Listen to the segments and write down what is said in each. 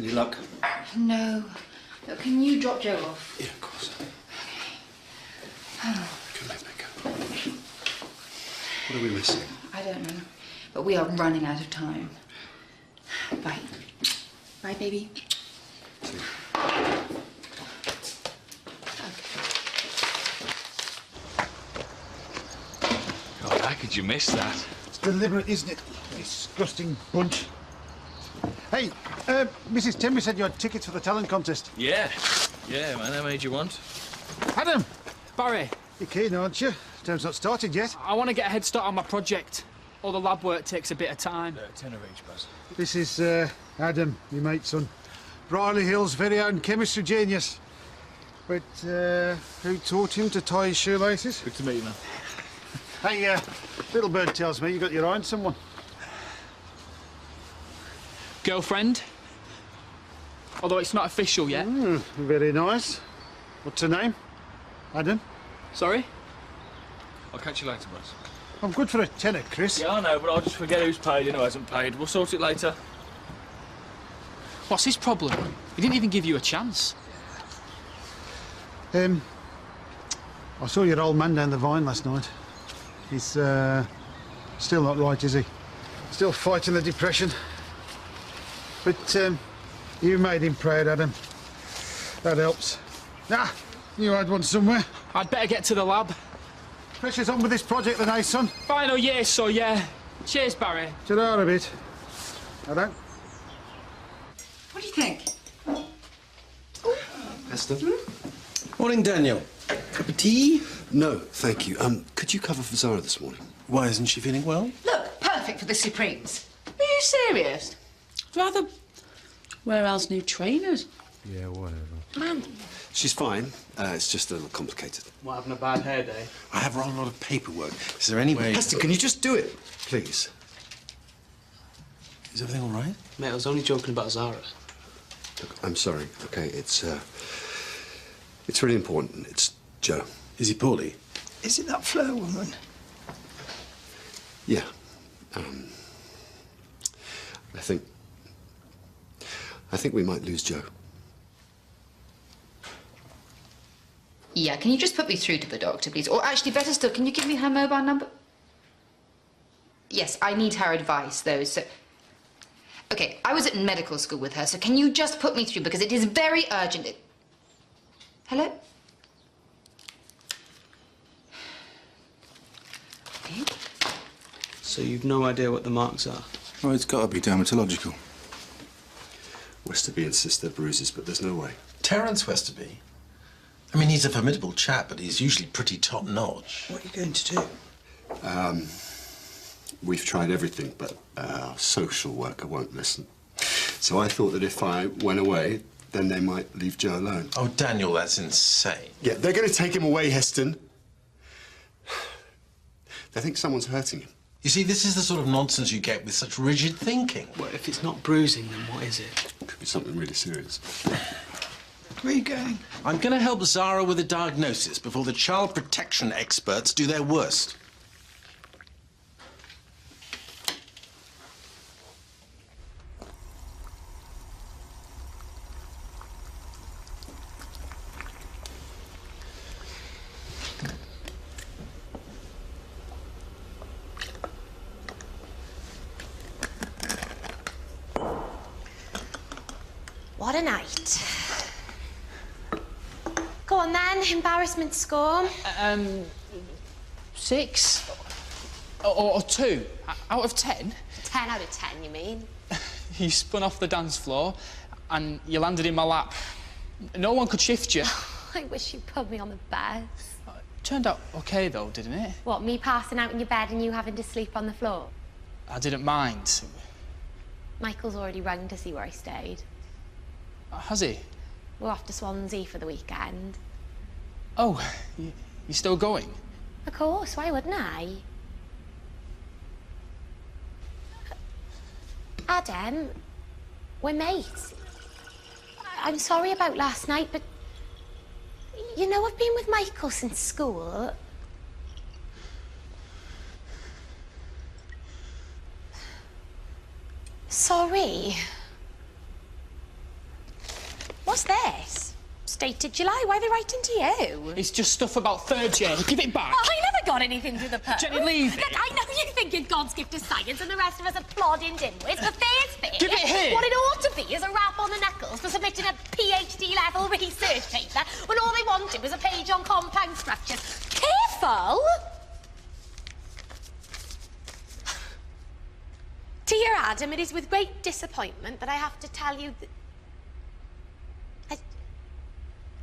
Any luck? No. Look, can you drop Joe off? Yeah, of course. Okay. Come here, Becca. What are we missing? I don't know, but we are running out of time. Bye. Bye, baby. See you. God, how could you miss that? It's deliberate, isn't it? Disgusting bunch. Hey, Mrs. Timmy said you had tickets for the talent contest. Yeah, man, how many do you want? Adam, Barry, you're keen, aren't you? Term's not started yet. I want to get a head start on my project. All the lab work takes a bit of time. Tenner each, Buzz. This is Adam, my mate's son. Briley Hill's very own chemistry genius. But who taught him to tie his shoelaces? Good to meet you, man. Hey, little bird tells me you got your eye on someone. Girlfriend? Although it's not official yet. Very nice. What's her name? Adam? Sorry? I'll catch you later, Buzz. I'm good for a tenner, Chris. Yeah, I know, but I'll just forget who's paid and who hasn't paid. We'll sort it later. What's his problem? He didn't even give you a chance. I saw your old man down the vine last night. He's still not right, is he? Still fighting the depression. But you made him proud, Adam. That helps. Ah, you had one somewhere. I'd better get to the lab. Pressure's on with this project then, eh, son? Final year, so yeah. Cheers, Barry. Ta-ra a bit. Adam? What do you think? Hester? Morning, Daniel. Cup of tea? No, thank you. Could you cover for Zara this morning? Why, isn't she feeling well? Look, perfect for the Supremes. Are you serious? I'd rather wear Al's new trainers. Yeah, whatever. Man. She's fine. It's just a little complicated. What, having a bad hair day? I have rather a lot of paperwork. Is there any way... Hester, can you just do it, please? Is everything all right? Mate, I was only joking about Zara. Look, I'm sorry, okay? It's really important. It's Joe. Is he poorly? Is it that Fleur woman? Yeah. I think we might lose Joe. Yeah, can you just put me through to the doctor, please? Or actually, better still, can you give me her mobile number? Yes, I need her advice, though, so... OK, I was at medical school with her, so can you just put me through, because it is very urgent. Hello? Okay. So you've no idea what the marks are? Oh, it's got to be dermatological. Westerby insists they're bruises, but there's no way. Terence Westerby? I mean, he's a formidable chap, but he's usually pretty top-notch. What are you going to do? We've tried everything, but our social worker won't listen. So I thought that if I went away, then they might leave Joe alone. Oh, Daniel, that's insane. Yeah, they're going to take him away, Heston. They think someone's hurting him. You see, this is the sort of nonsense you get with such rigid thinking. Well, if it's not bruising, then what is it? Could be something really serious. Where are you going? I'm going to help Zara with a diagnosis before the child protection experts do their worst. What a night. Go on then, embarrassment score. 6? Or 2? Out of 10? 10 out of 10, you mean? You spun off the dance floor and you landed in my lap. No one could shift you. I wish you'd put me on the bed. Turned out OK, though, didn't it? What, me passing out in your bed and you having to sleep on the floor? I didn't mind. Michael's already rung to see where I stayed. Has he? We're off to Swansea for the weekend. Oh, you're still going? Of course, why wouldn't I? Adam, we're mates. I'm sorry about last night, but you know I've been with Michael since school. Sorry. It's dated July. Why are they writing to you? It's just stuff about third Jenny. Give it back. Oh, I never got anything through the post. Jenny, leave Look, it. I know you think it's God's gift to science and the rest of us are plodding dimwits, but there's fair. Give it here. What it ought to be is a rap on the knuckles for submitting a PhD-level research paper when all they wanted was a page on compound structures. Careful! Dear Adam, it is with great disappointment that I have to tell you that...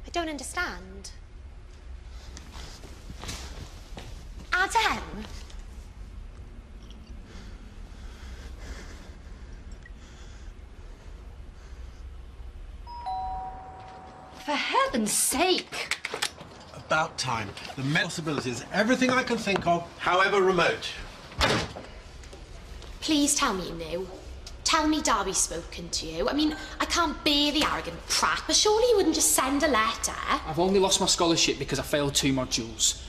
I don't understand. Adam? For heaven's sake! About time. The possibilities, everything I can think of, however remote. Please tell me you knew. Tell me Darby's spoken to you. I mean, I can't bear the arrogant prat, but surely you wouldn't just send a letter. I've only lost my scholarship because I failed 2 modules.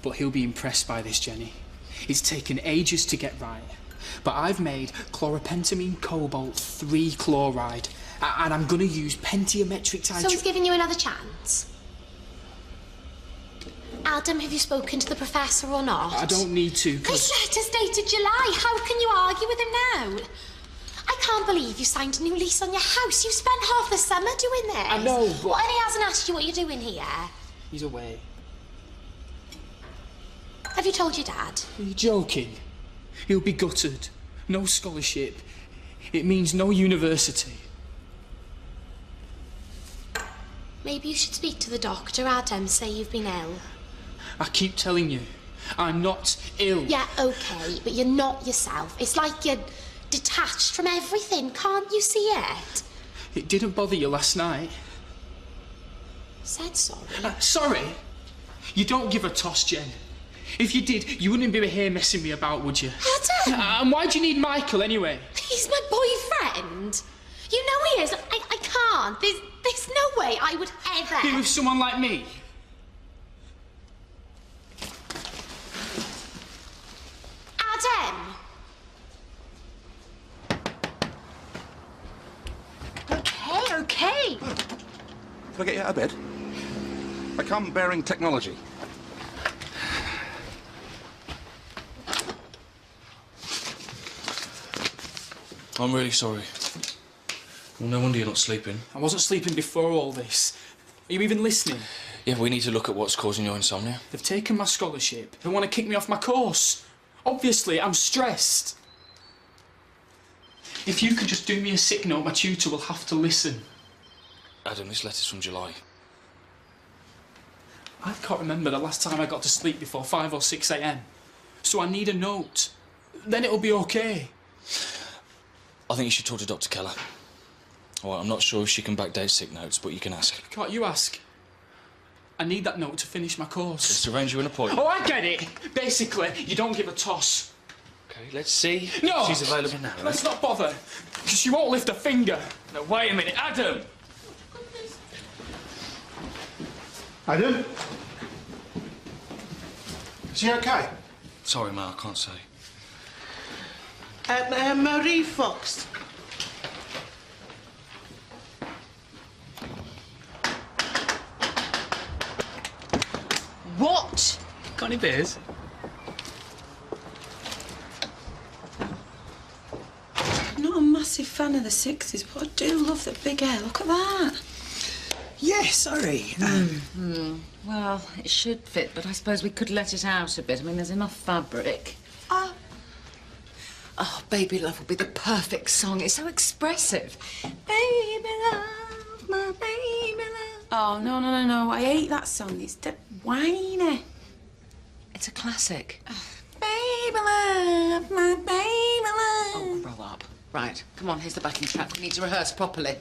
But he'll be impressed by this, Jenny. It's taken ages to get right. But I've made chlorapentamine cobalt 3 chloride. And I'm going to use pentiometric So he's giving you another chance. Adam, have you spoken to the professor or not? I don't need to, This because... letter's dated July. How can you argue with him now? I can't believe you signed a new lease on your house. You spent half the summer doing this. I know, but... What, and he hasn't asked you what you're doing here? He's away. Have you told your dad? Are you joking? He'll be gutted. No scholarship. It means no university. Maybe you should speak to the doctor, Adam, say you've been ill. I keep telling you, I'm not ill. Yeah, okay, but you're not yourself. It's like you're detached from everything. Can't you see it? It didn't bother you last night. Said sorry. Sorry? You don't give a toss, Jen. If you did, you wouldn't be here messing me about, would you? Adam! And why do you need Michael, anyway? He's my boyfriend. You know he is. I can't. There's no way I would ever... Be with someone like me? Adam! Okay. Can I get you out of bed? I come bearing technology. I'm really sorry. Well, no wonder you're not sleeping. I wasn't sleeping before all this. Are you even listening? Yeah, we need to look at what's causing your insomnia. They've taken my scholarship. They want to kick me off my course. Obviously, I'm stressed. If you could just do me a sick note, my tutor will have to listen. Adam, this letter's from July. I can't remember the last time I got to sleep before 5 or 6 a.m. So I need a note. Then it'll be okay. I think you should talk to Dr. Keller. All right, I'm not sure if she can backdate sick notes, but you can ask. Can't you ask? I need that note to finish my course. Let's arrange you an appointment. Oh, I get it. Basically, you don't give a toss. Okay, let's see. No! She's available now. Let's not bother. Because she won't lift a finger. No, wait a minute, Adam! Adam? Is he okay? Sorry, Ma, I can't say. Marie Fox. What? Got any beers? I'm not a massive fan of the 60s, but I do love the big hair. Look at that. Yeah, sorry. Well, it should fit, but I suppose we could let it out a bit. I mean, there's enough fabric. Oh, Baby Love would be the perfect song. It's so expressive. Baby love, my baby love. Oh, no. I hate that song. It's dead whiny. It's a classic. Baby love, my baby love. Oh, grow up. Right, come on, here's the backing track. We need to rehearse properly.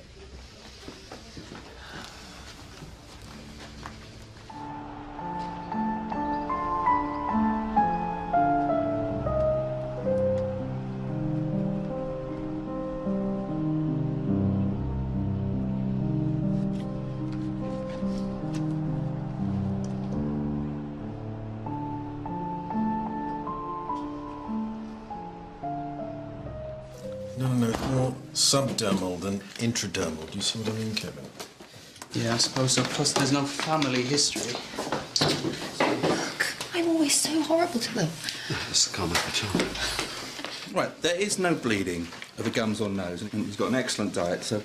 No, it's more subdermal than intradermal. Do you see what I mean, Kevin? Yeah, I suppose so. Plus, there's no family history. I'm always so horrible to them. That's the Carmichael charm. Right, there is no bleeding of the gums or nose, and he's got an excellent diet, so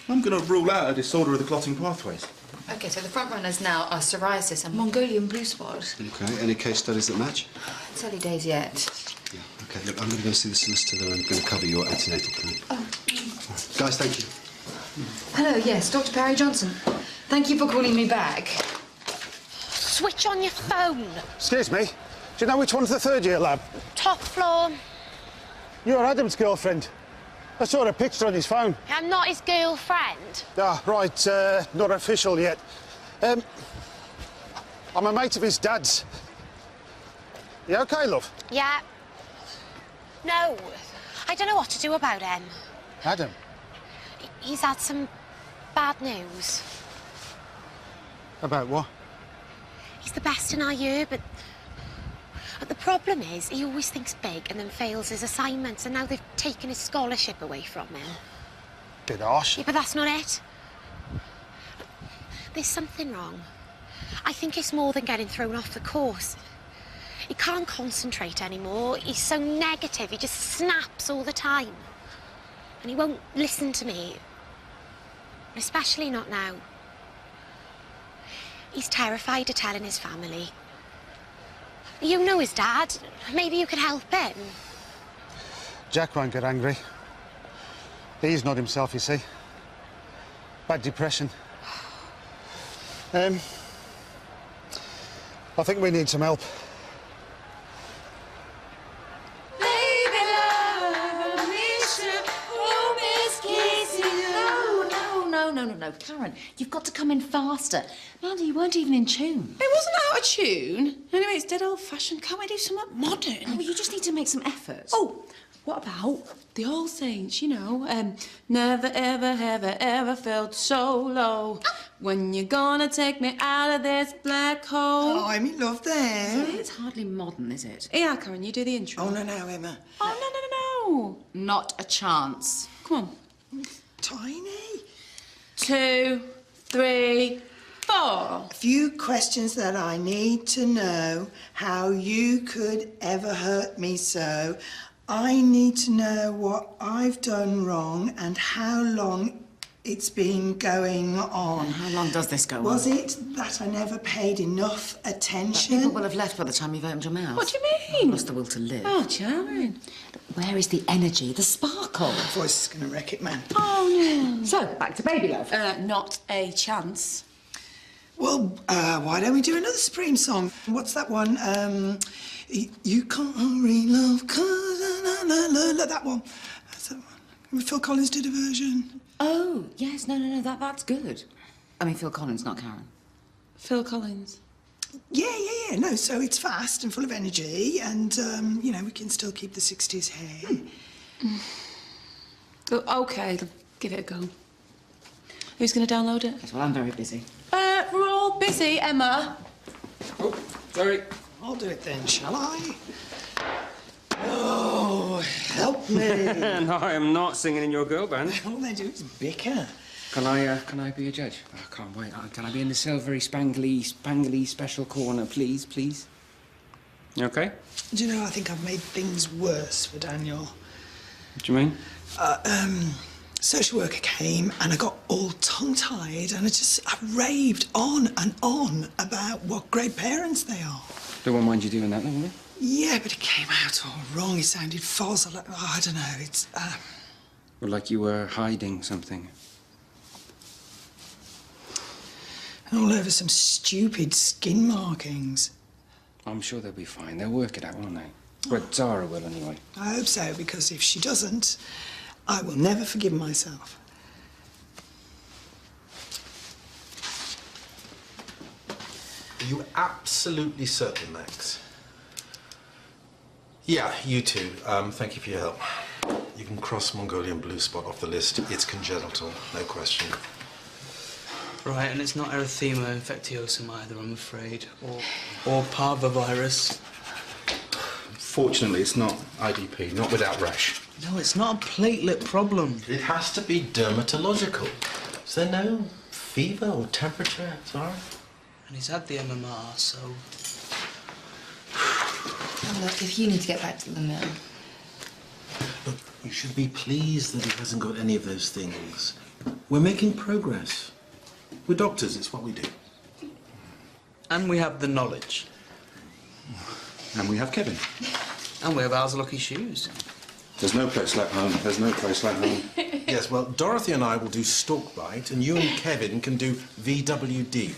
I'm going to rule out a disorder of the clotting pathways. Okay, so the front runners now are psoriasis and Mongolian blue spot. Okay, any case studies that match? It's early days yet. Yeah, okay, look, I'm going to go see the solicitor there. I'm going to cover your antenatal clinic. Oh. Right. Guys, thank you. Hello, yes, Dr. Parry Johnson. Thank you for calling me back. Switch on your phone. Excuse me. Do you know which one's the third-year lab? Top floor. You're Adam's girlfriend. I saw a picture on his phone. I'm not his girlfriend. Ah, right. Not official yet. I'm a mate of his dad's. You okay, love? Yeah. No. I don't know what to do about him. Adam? He's had some bad news. About what? He's the best in our year, but the problem is he always thinks big and then fails his assignments, and now they've taken his scholarship away from him. Bit harsh. Yeah, but that's not it. There's something wrong. I think it's more than getting thrown off the course. He can't concentrate anymore. He's so negative. He just snaps all the time. And he won't listen to me. Especially not now. He's terrified of telling his family. You know his dad. Maybe you could help him. Jack won't get angry. He's not himself, you see. Bad depression. I think we need some help. No, Karen, you've got to come in faster. Mandy, you weren't even in tune. It wasn't out of tune. Anyway, it's dead old-fashioned. Can't we do something modern? Oh, well, you just need to make some effort. Oh, what about the All Saints, you know? Never, ever felt so low. When you're gonna take me out of this black hole. Oh, I'm in love there. It's hardly modern, is it? Yeah, Karen, you do the intro. Oh, no, Emma. Oh, no. Not a chance. Come on. Tiny. 2, 3, 4. A few questions that I need to know how you could ever hurt me so. I need to know what I've done wrong and how long it's been going on. And how long does this go on? Was it that I never paid enough attention? People will have left by the time you've opened your mouth. What do you mean? Lost the will to live. Oh, charming. Where is the energy, the sparkle? Voice is going to wreck it, man. Oh, no. So, back to baby love. Not a chance. Well, why don't we do another Supreme song? What's that one? You can't hurry, love, 'cause that one. That's that one. Phil Collins did a version. Oh, yes, no, that's good. I mean, Phil Collins, not Karen. Phil Collins. Yeah. No, so it's fast and full of energy, and, you know, we can still keep the 60s hair. OK, give it a go. Who's going to download it? Yes, well, I'm very busy. We're all busy, Emma. Oh, sorry. I'll do it then, shall I? Oh, help me. No, I am not singing in your girl band. All they do is bicker. Can I be a judge? Oh, I can't wait. Can I be in the silvery, spangly special corner, please? You okay? Do you know, I think I've made things worse for Daniel. What do you mean? Social worker came and I got all tongue-tied and I raved on and on about what great parents they are. They won't mind you doing that, will they? Yeah, but it came out all wrong. It sounded false. I don't know. It's, Or like you were hiding something. all over some stupid skin markings. I'm sure they'll be fine. They'll work it out, won't they? Well, Zara will, anyway. I hope so, because if she doesn't, I will never forgive myself. Are you absolutely certain, Max? Yeah, you too. Thank you for your help. You can cross Mongolian blue spot off the list. It's congenital, no question. Right, and it's not erythema infectiosum either, I'm afraid, or parvovirus. Fortunately, it's not IDP, not without rash. No, it's not a platelet problem. It has to be dermatological. Is there no fever or temperature, sorry? And he's had the MMR, so... Oh, look, if you need to get back to the mill... Look, you should be pleased that he hasn't got any of those things. We're making progress. We're doctors, it's what we do. And we have the knowledge. And we have Kevin. And we have Al's lucky shoes. There's no place like home. There's no place like home. Yes, well, Dorothy and I will do stalk bite, and you and Kevin can do VWD.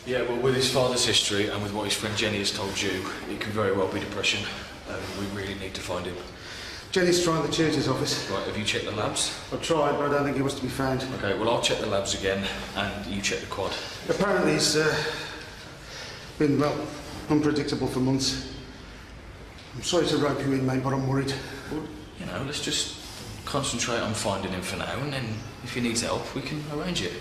Yeah, well, with his father's history and with what his friend Jenny has told you, it can very well be depression. We really need to find him. Jenny's trying the church's office. Right, have you checked the labs? I've tried, but I don't think he was to be found. OK, well, I'll check the labs again, and you check the quad. Apparently he's been, well, unpredictable for months. I'm sorry to rope you in, mate, but I'm worried. Well, you know, let's just concentrate on finding him for now, and then if he needs help, we can arrange it.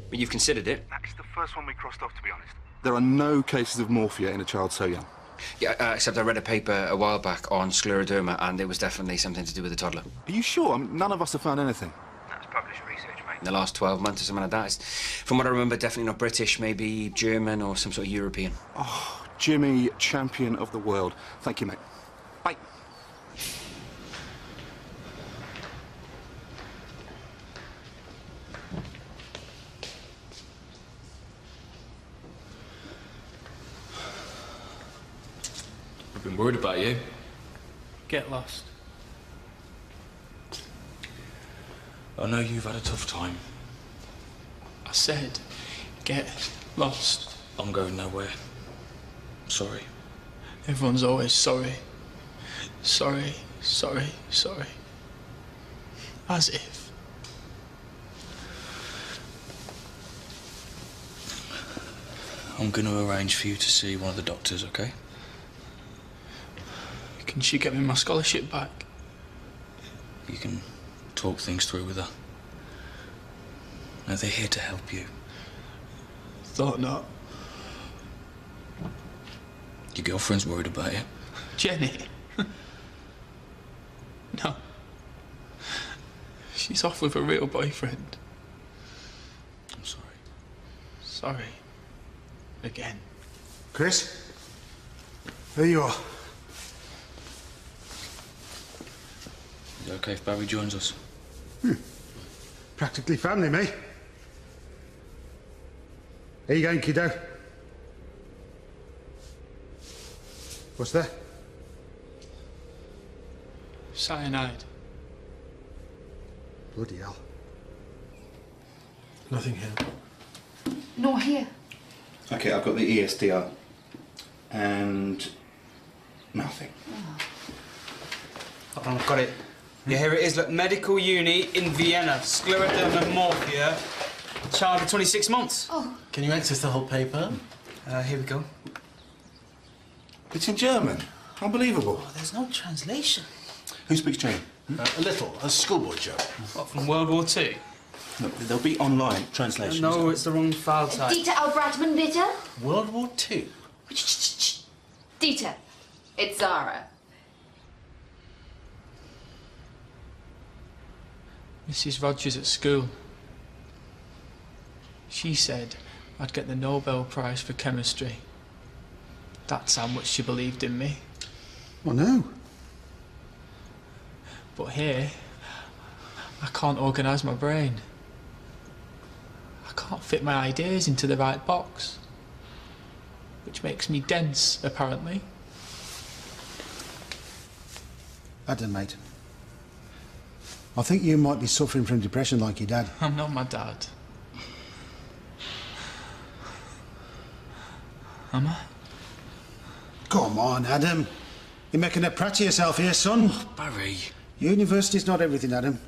But you've considered it? That is the first one we crossed off, to be honest. There are no cases of morphia in a child so young. Yeah, except I read a paper a while back on scleroderma, and it was definitely something to do with the toddler. Are you sure? None of us have found anything. That's published research, mate. In the last 12 months or something like that. From what I remember, definitely not British, maybe German or some sort of European. Oh, Jimmy, champion of the world. Thank you, mate. Bye. I've been worried about you. Get lost. I know you've had a tough time. I said, get lost. I'm going nowhere. Sorry. Everyone's always sorry. Sorry, sorry, sorry. As if. I'm going to arrange for you to see one of the doctors, OK? Can she get me my scholarship back? You can talk things through with her. Now, they're here to help you. Thought not. Your girlfriend's worried about you. Jenny? No. She's off with a real boyfriend. I'm sorry. Sorry. Again. Chris? There you are. Is it OK if Barry joins us? Practically family, mate. Here you going, kiddo? What's that? Cyanide. Bloody hell. Nothing here. Nor here. OK, I've got the ESDR. And... nothing. Oh, I've got it. Yeah, here it is. Look, medical uni in Vienna. Scleroderma morphia. Child of 26 months. Oh. Can you access the whole paper? Here we go. It's in German. Unbelievable. Oh, there's no translation. Who speaks German? A little. A schoolboy joke. What, from World War II? Look, there'll be online translations. No, it's the wrong file type. Dieter Albratman, bitte? World War II? Dieter, it's Zara. Mrs. Rogers at school. She said I'd get the Nobel Prize for chemistry. That's how much she believed in me. Oh, no. But here, I can't organise my brain. I can't fit my ideas into the right box. Which makes me dense, apparently. Adam, mate. I think you might be suffering from depression like your dad. I'm not my dad. Am I? Come on, Adam. You're making a prat of yourself here, son. Barry. University's not everything, Adam.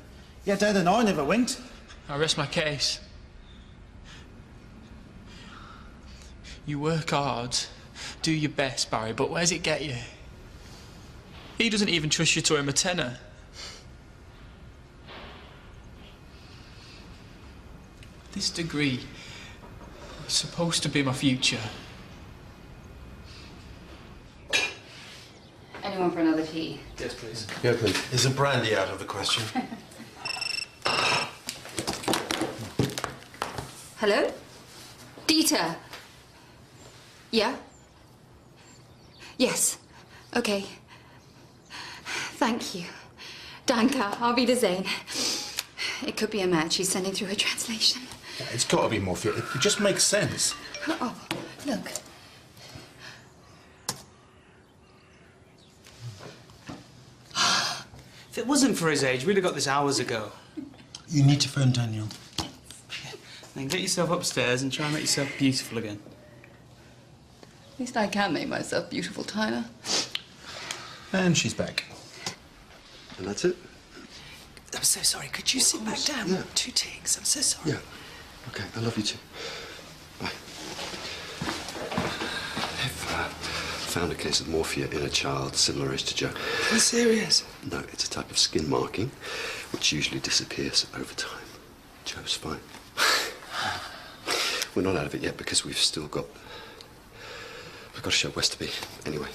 Yeah, Dad and I never went. I rest my case. You work hard, do your best, Barry, but where's it get you? He doesn't even trust you to earn a tenner. This degree is supposed to be my future. Anyone for another tea? Yes, please. Yeah, please. Is a brandy out of the question? Hello? Dieter? Yeah? Yes. Okay. Thank you. Danke. Auf Wiedersehen. It could be a match. She's sending through her translation. Yeah, it's got to be more for you. It just makes sense. Oh, look. If it wasn't for his age, we'd have got this hours ago. You need to phone Daniel. Then get yourself upstairs and try and make yourself beautiful again. At least I can make myself beautiful, Tyler. And she's back. And that's it? I'm so sorry. Could you sit back down? Yeah. 2 ticks. I'm so sorry. Yeah. Okay, I love you too. Bye. I've found a case of morphia in a child similar-ish to Joe. Are you serious? No, it's a type of skin marking which usually disappears over time. Joe's fine. We're not out of it yet because we've got to show Westerby. Anyway.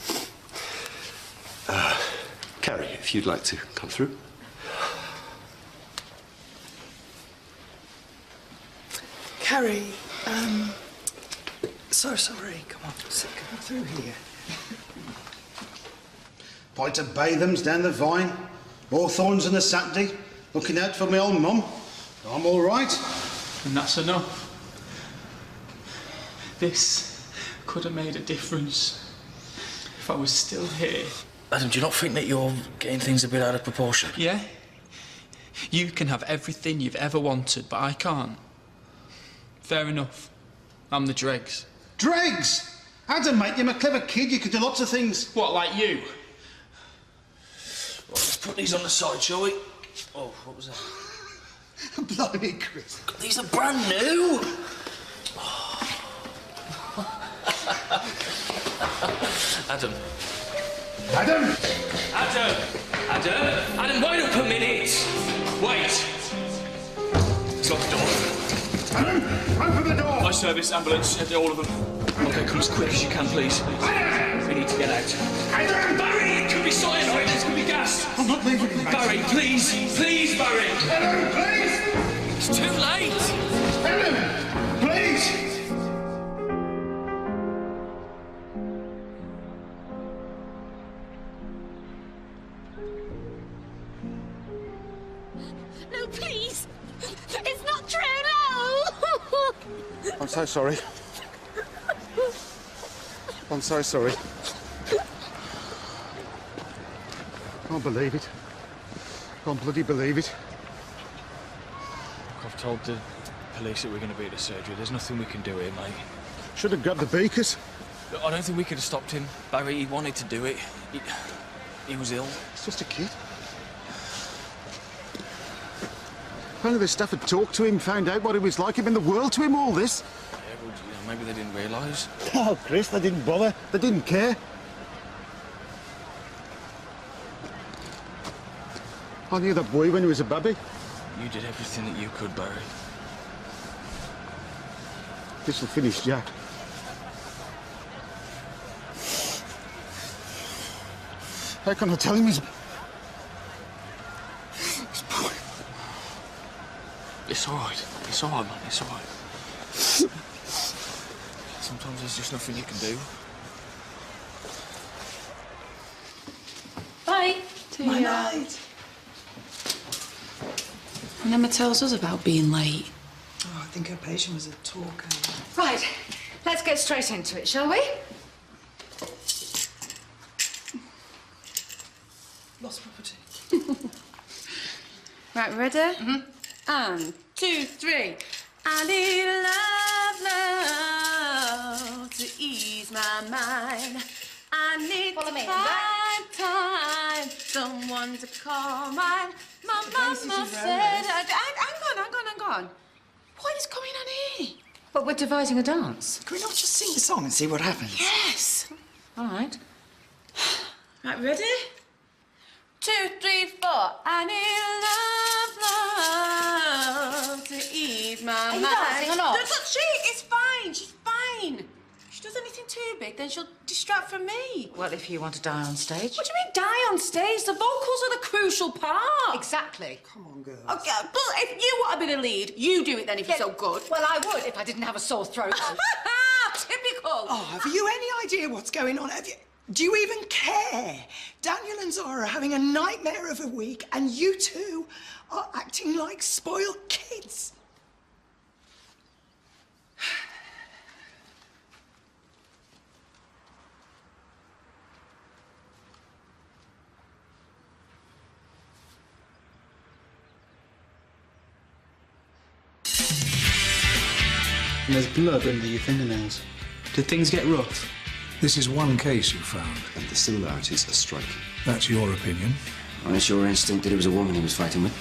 Carrie, if you'd like to come through. Carrie, so sorry. Come on, come through here. Pint of Bathams down the Vine, Hawthorns on a Saturday, looking out for my old mum. I'm all right. And that's enough. This could have made a difference if I was still here. Adam, do you not think that you're getting things a bit out of proportion? Yeah? You can have everything you've ever wanted, but I can't. Fair enough. I'm the dregs. Dregs! Adam, mate, you're a clever kid. You could do lots of things. What, like you? Well, let's put these on the side, shall we? Oh, what was that? Blimey, Chris. God, these are brand new! Adam. Adam! Adam, wait up a minute! Wait! It's locked the door. Adam, open the door! My service, ambulance, all of them. Okay, come as quick as you can, please. Adam! We need to get out. Adam! Barry, it could be cyanide, it could be gas. I'm not leaving you, mate. Barry, please, please, Barry. Adam, please! It's too late. Adam, please! No, please. It's not true, no. I'm so sorry. I'm so sorry. Can't believe it. Can't bloody believe it. I've told the police that we're going to be at the surgery. There's nothing we can do here, mate. Should have grabbed the beakers. Look, I don't think we could have stopped him. Barry, he wanted to do it. He was ill. It's just a kid. If only the staff had talked to him, found out what it was like, it meant the world to him, all this. Yeah, well, maybe they didn't realise. Oh, Chris, they didn't bother. They didn't care. I knew that boy when he was a baby. You did everything that you could, Barry. This will finish Jack. How can I tell him his boy? It's all right. It's all right, man. It's all right. Sometimes there's just nothing you can do. Bye. My night. Emma tells us about being late. Oh, I think her patient was a talker. Right, let's get straight into it, shall we? Lost property. Right, ready? Mm-hmm. 1, 2, 3. I need love to ease my mind. I need Follow me, time, someone to call my mama said. Hang on. What is going on here? But we're devising a dance. Can we not just sing the song and see what happens? Yes. All right. Right, ready? 2, 3, 4. I need love to ease my mind. Are you dancing or not? It's fine. She's fine. If she does anything too big, then she'll distract from me. Well, if you want to die on stage. What do you mean, die on stage? The vocals are the crucial part. Exactly. Come on, girls. Okay, but if you want to be the lead, you do it then if you're so good. Well, I would if I didn't have a sore throat. Typical. Oh, have you any idea what's going on? Do you even care? Daniel and Zara are having a nightmare of a week, and you two are acting like spoiled kids. And there's blood under your fingernails. Did things get rough? This is one case you found. And the similarities are striking. That's your opinion. Unless your instinct that it was a woman he was fighting with.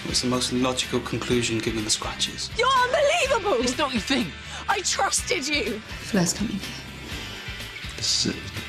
What's the most logical conclusion given the scratches? You're unbelievable! It's not your thing. I trusted you. Flair's coming. This is it, isn't it?